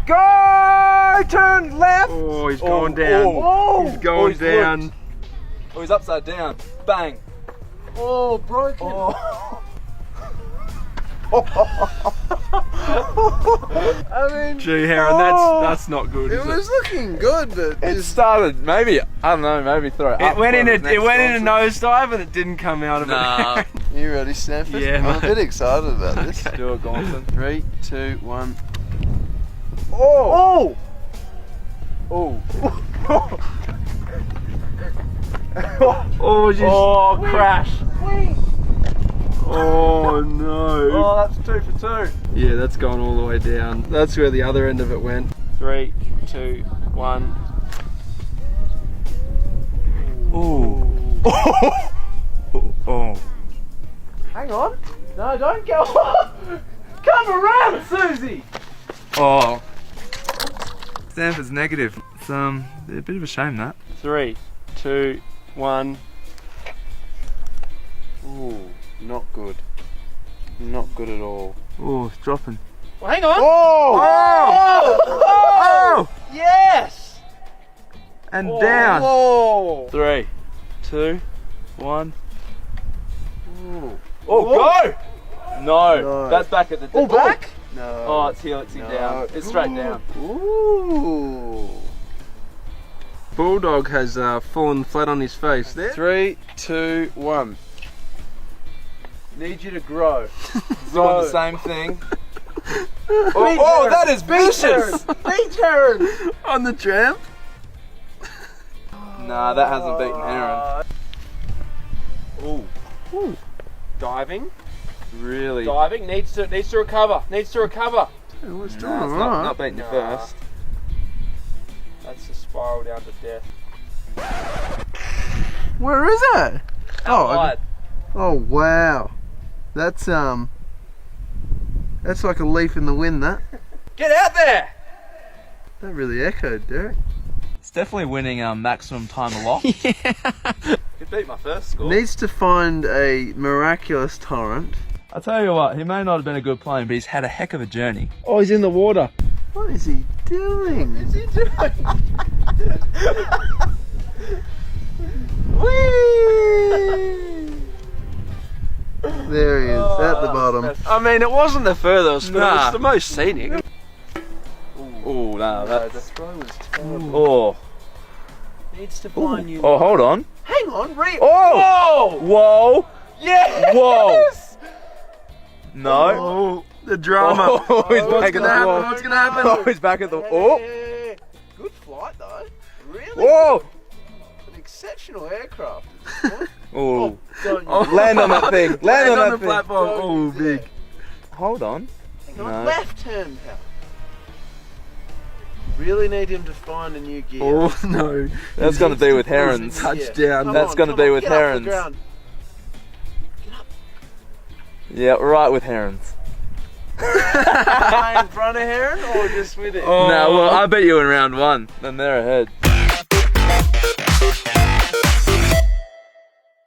Go! Turn left! Oh, he's going down. He's going down. Looked. Oh, he's upside down. Bang. Oh, broken. I mean, Gee, Heron, that's not good. it Is was looking good, but It just started, maybe, I don't know, maybe throw it up. It went in a nose. nosedive and it didn't come out of Nah. it. You ready, Stanford? Yeah, I'm a mate. bit excited about this. Do it, Gonson. 3, 2, 1. Oh! Oh! Oh, just Oh, crash! oh no. Oh, that's 2 for 2. Yeah, that's gone all the way down. That's where the other end of it went. 3, 2, 1. Ooh. Oh. Hang on. No, don't go. Come around, Susie. Oh. Stanford's negative. It's a bit of a shame that. 3, 2, 1. Ooh, not good. Not good at all. Oh, it's dropping. Well, hang on. Oh! Oh! Yes! And down. Whoa! 3, 2, 1. Ooh. Oh, go! No, No. that's back at the. Oh, back? No. Oh, it's helixing No. down. It's straight down. Ooh. Bulldog has fallen flat on his face there. 3, 2, 1. Need you to grow. Doing the same thing. Oh, that is vicious! Beach heron! On the tramp. Nah, that hasn't beaten Heron. Ooh. Diving. Really? Diving. Needs to recover. Needs to recover. It was Nah, it's not beating you first. That's a spiral down to death. Where is it? Out wide. Oh wow. That's like a leaf in the wind, that. Get out there! That really echoed, Derek. It's definitely winning maximum time a lot. Could beat my first score. Needs to find a miraculous torrent. I tell you what, he may not have been a good plane, but he's had a heck of a journey. Oh, he's in the water. What is he doing? What is he doing? Whee! There he is, at the bottom. I mean, it wasn't the furthest, but it Nah. was the most scenic. Oh, no, The that's. throw was terrible. Oh. Needs to find you. Oh, hold on. Hang on, Oh! Whoa! Yes! Whoa! No. Oh, the drama. Oh, he's What's back at gonna the happen? wall. What's gonna happen? Oh, he's back at the. Oh! Hey. Good flight though. Really? Whoa! An exceptional aircraft. Oh. Don't Oh. Land on that thing. Land on that the thing. platform. Don't Oh, do big. that. Hold on. Hang on, No. left hand power. Really need him to find a new gear. Oh, no. That's gonna be with herons. Touchdown. Come That's on, gonna come be on, with get off the herons. ground. Yeah, right with herons. Am I in front of heron or just with it? Oh. No, well, I bet you in round 1. Then they're ahead.